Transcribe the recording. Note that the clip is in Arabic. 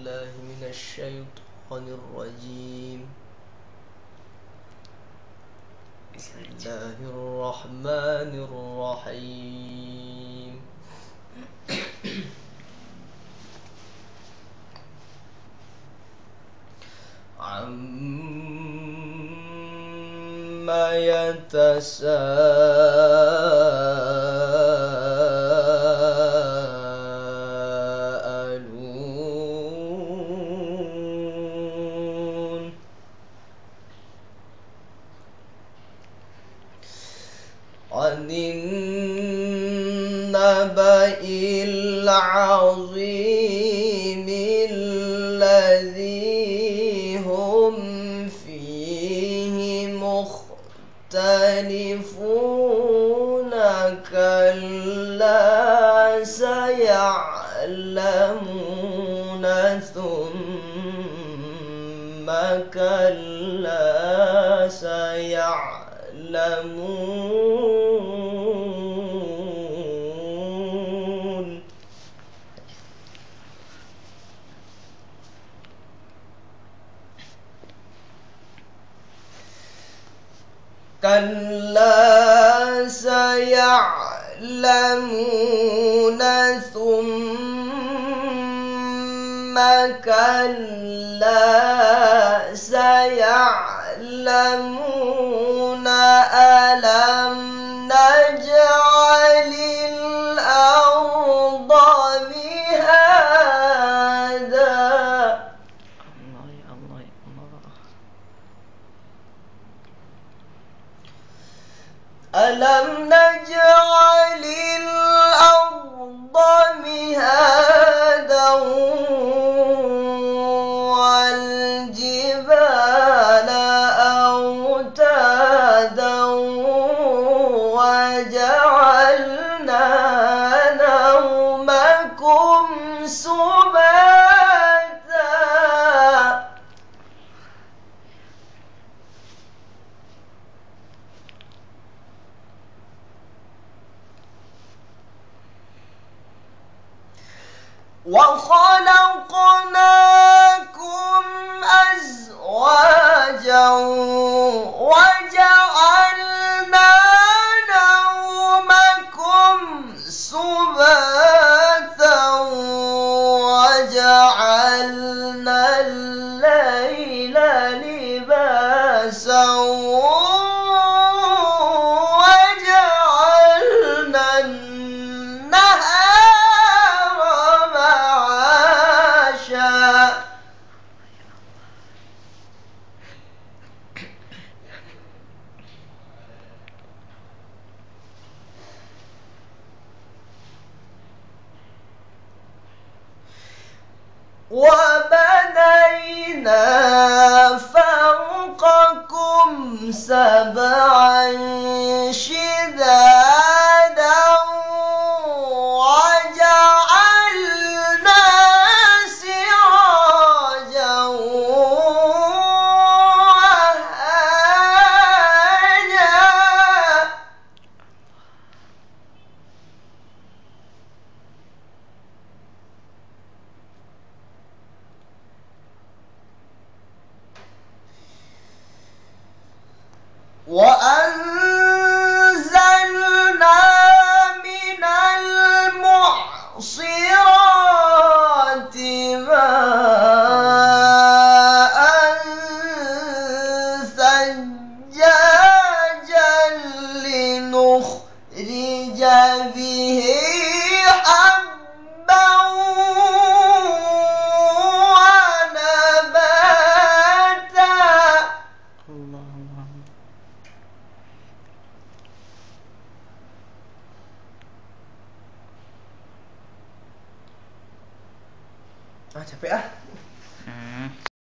بالله من الشيطان الرجيم. بسم الله الرحمن الرحيم. عما يتساءلون عن النبأ العظيم الذي هم فيه مختلفون كلا سيعلمون ثم كلا سيعلمون كلا سيعلمون ثم كلا سيعلمون ألم نجعل الأرض مهادا ألم نجعل الأرض مهادا والجبال أوتادا وجعلنا نومكم سباتا وخلقناكم أزواجا وجعلنا نومكم سباتا وجعلنا الليل لباسا وجعلنا النهار معاشا وبنينا فوقكم سبعا شدادا وجعلنا سراجا وهاجا وأنزلنا من المعصرات ماء ثجاجا لنخرج به حبا ونباتا capek ah.